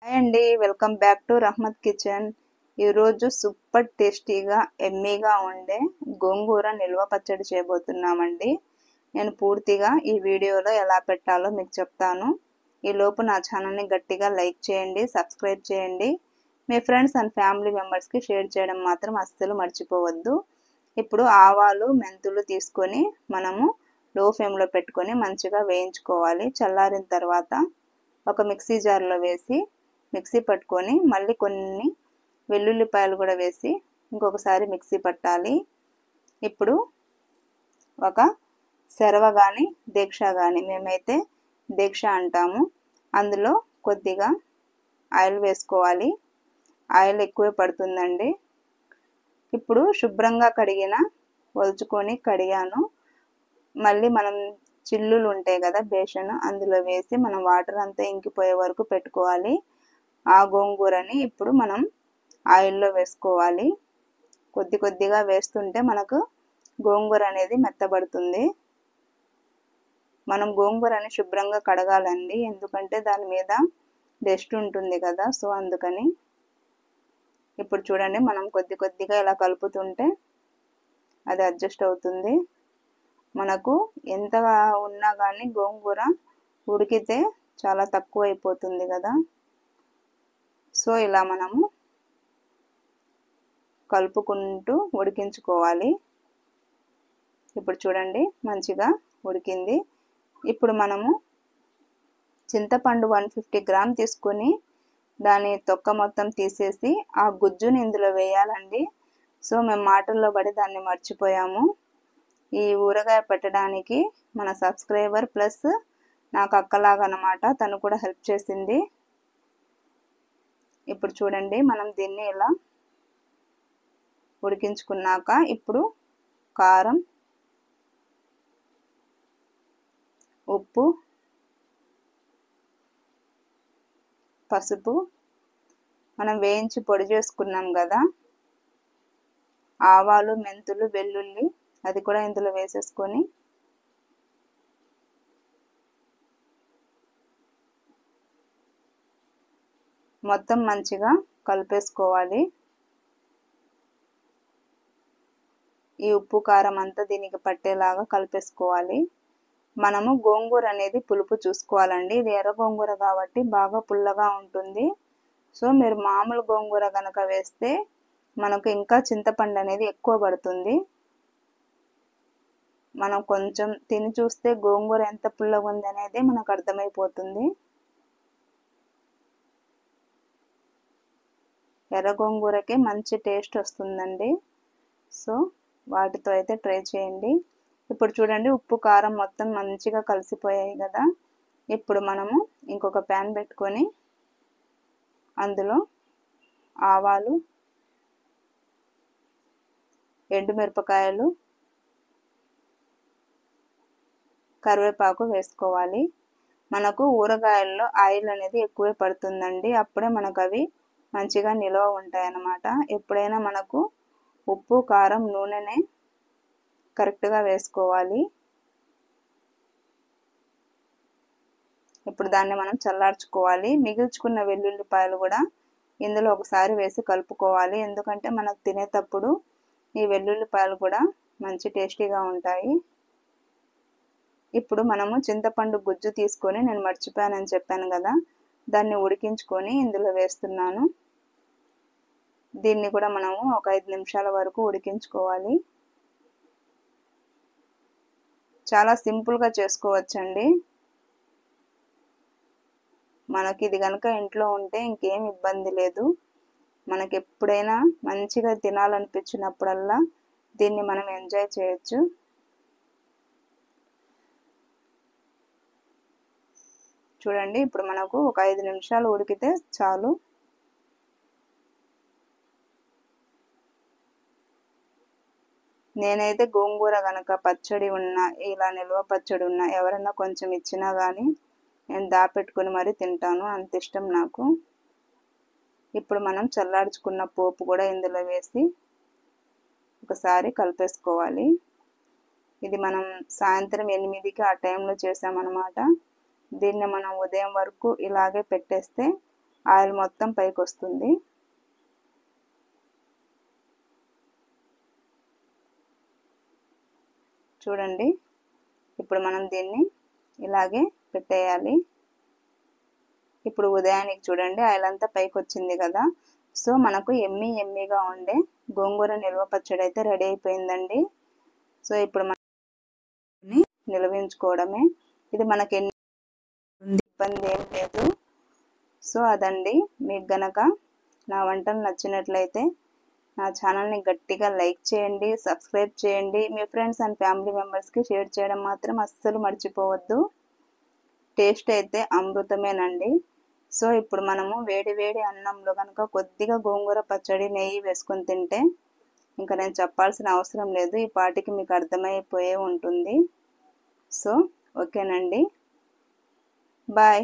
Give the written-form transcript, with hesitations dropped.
Hi అండి, welcome back to Rahmat kitchen. ఈరోజు super టేస్టీగా ఎమ్మీగా ఉండే గోంగూర నిల్వ పచ్చడి చేయబోతున్నామండి. నేను పూర్తిగా ఈ వీడియోలో ఎలా పెట్టాలో మీకు చెప్తాను. ఈలోపు నా ఛానల్ని గట్టిగా లైక్ చేయండి, సబ్స్క్రైబ్ చేయండి. మీ ఫ్రెండ్స్ అండ్ ఫ్యామిలీ మెంబర్స్కి షేర్ చేయడం మాత్రం అస్సలు మర్చిపోవద్దు. ఇప్పుడు ఆవాలు మెంతులు తీసుకొని మనము లో ఫ్లేమ్లో పెట్టుకొని మంచిగా వేయించుకోవాలి. చల్లారిన తర్వాత ఒక మిక్సీ జార్లో వేసి మిక్సీ పట్టుకొని మళ్ళీ కొన్ని వెల్లుల్లిపాయలు కూడా వేసి ఇంకొకసారి మిక్సీ పట్టాలి. ఇప్పుడు ఒక సెరవ కానీ దీక్ష కానీ, మేమైతే దీక్ష అంటాము, అందులో కొద్దిగా ఆయిల్ వేసుకోవాలి. ఆయిల్ ఎక్కువే పడుతుందండి. ఇప్పుడు శుభ్రంగా ఒలుచుకొని కడిగాను. మళ్ళీ మనం చిల్లులు ఉంటాయి కదా బేషన్, అందులో వేసి మనం వాటర్ అంతా ఇంకిపోయే వరకు పెట్టుకోవాలి. ఆ గోంగూరని ఇప్పుడు మనం ఆయిల్లో వేసుకోవాలి. కొద్ది కొద్దిగా వేస్తుంటే మనకు గోంగూర అనేది మెత్తబడుతుంది. మనం గోంగూరని శుభ్రంగా కడగాలండి, ఎందుకంటే దాని మీద డస్ట్ ఉంటుంది కదా, సో అందుకని. ఇప్పుడు చూడండి, మనం కొద్ది కొద్దిగా ఇలా కలుపుతుంటే అది అడ్జస్ట్ అవుతుంది. మనకు ఎంతగా ఉన్నా కానీ గోంగూర ఉడికితే చాలా తక్కువ అయిపోతుంది కదా, సో ఇలా మనము కలుపుకుంటూ ఉడికించుకోవాలి. ఇప్పుడు చూడండి, మంచిగా ఉడికింది. ఇప్పుడు మనము చింతపండు 150 గ్రామ్ తీసుకొని దాని తొక్క మొత్తం తీసేసి ఆ గుజ్జుని ఇందులో వేయాలండి. సో మేము మాటల్లో పడి దాన్ని మర్చిపోయాము. ఈ ఊరగాయ పెట్టడానికి మన సబ్స్క్రైబర్ ప్లస్ నాకు అక్కలాగా అన్నమాట, తను కూడా హెల్ప్ చేసింది. ఇప్పుడు చూడండి, మనం దీన్ని ఇలా ఉడికించుకున్నాక ఇప్పుడు కారం, ఉప్పు, పసుపు, మనం వేయించి పొడి చేసుకున్నాం కదా ఆవాలు, మెంతులు, వెల్లుల్లి, అది కూడా ఇందులో వేసేసుకొని మొత్తం మంచిగా కలిపేసుకోవాలి. ఈ ఉప్పు కారం అంతా దీనికి పట్టేలాగా కలిపేసుకోవాలి. మనము గోంగూర అనేది పులుపు చూసుకోవాలండి. ఇది ఎర్ర గోంగూర కాబట్టి బాగా పుల్లగా ఉంటుంది. సో మీరు మామూలు గోంగూర కనుక వేస్తే మనకు ఇంకా చింతపండు అనేది ఎక్కువ పడుతుంది. మనం కొంచెం తిని చూస్తే గోంగూర ఎంత పుల్లగా ఉంది అనేది మనకు అర్థమైపోతుంది. ఎర్ర గోంగూరకి మంచి టేస్ట్ వస్తుందండి, సో వాటితో అయితే ట్రై చేయండి. ఇప్పుడు చూడండి, ఉప్పు కారం మొత్తం మంచిగా కలిసిపోయాయి కదా. ఇప్పుడు మనము ఇంకొక ప్యాన్ పెట్టుకొని అందులో ఆవాలు, ఎండుమిరపకాయలు, కరివేపాకు వేసుకోవాలి. మనకు ఊరగాయల్లో ఆయిల్ అనేది ఎక్కువే పడుతుందండి, అప్పుడే మనకు అవి మంచిగా నిల్వ ఉంటాయి అన్నమాట. ఎప్పుడైనా మనకు ఉప్పు కారం నూనెనే కరెక్ట్గా వేసుకోవాలి. ఇప్పుడు దాన్ని మనం చల్లార్చుకోవాలి. మిగిల్చుకున్న వెల్లుల్లిపాయలు కూడా ఇందులో ఒకసారి వేసి కలుపుకోవాలి, ఎందుకంటే మనకు తినేటప్పుడు ఈ వెల్లుల్లిపాయలు కూడా మంచి టేస్టీగా ఉంటాయి. ఇప్పుడు మనము చింతపండు గుజ్జు తీసుకొని, నేను మర్చిపోయానని చెప్పాను కదా, దాన్ని ఉడికించుకొని ఇందులో వేస్తున్నాను. దీన్ని కూడా మనము ఒక 5 నిమిషాల వరకు ఉడికించుకోవాలి. చాలా సింపుల్గా చేసుకోవచ్చండి. మనకి ఇది కనుక ఇంట్లో ఉంటే ఇంకేం ఇబ్బంది లేదు. మనకి ఎప్పుడైనా మంచిగా తినాలనిపించినప్పుడల్లా దీన్ని మనం ఎంజాయ్ చేయొచ్చు. చూడండి, ఇప్పుడు మనకు ఒక 5 నిమిషాలు ఉడికితే చాలు. నేనైతే గోంగూర కనుక పచ్చడి ఉన్నా, ఇలా నిల్వ పచ్చడి ఉన్నా, ఎవరైనా కొంచెం ఇచ్చినా కానీ నేను దాపెట్టుకుని మరీ తింటాను, అంత ఇష్టం నాకు. ఇప్పుడు మనం చల్లార్చుకున్న పోపు కూడా ఇందులో వేసి ఒకసారి కలిపేసుకోవాలి. ఇది మనం సాయంత్రం 8కి ఆ టైంలో చేసామన్నమాట. దీన్ని మనం ఉదయం వరకు ఇలాగే పెట్టేస్తే ఆయిల్ మొత్తం పైకి వస్తుంది. చూడండి, ఇప్పుడు మనం దీన్ని ఇలాగే పెట్టేయాలి. ఇప్పుడు ఉదయానికి చూడండి ఆయిల్ అంతా పైకి వచ్చింది కదా. సో మనకు ఎమ్మీగా ఉండే గోంగూర నిల్వ పచ్చడి అయితే రెడీ అయిపోయిందండి. సో ఇప్పుడు మనం నిల్వించుకోవడమే. ఇది మనకి ఇబ్బంది ఏం లేదు. సో అదండి, మీకు గనక నా వంటలు నచ్చినట్లయితే నా ఛానల్ని గట్టిగా లైక్ చేయండి, సబ్స్క్రైబ్ చేయండి. మీ ఫ్రెండ్స్ అండ్ ఫ్యామిలీ మెంబర్స్కి షేర్ చేయడం మాత్రం అస్సలు మర్చిపోవద్దు. టేస్ట్ అయితే అమృతమేనండి. సో ఇప్పుడు మనము వేడి వేడి అన్నంలో కనుక కొద్దిగా గోంగూర పచ్చడి నెయ్యి వేసుకొని తింటే ఇంకా నేను చెప్పాల్సిన అవసరం లేదు. ఈ పాటికి మీకు అర్థమైపోయే ఉంటుంది. సో ఓకేనండి, బాయ్.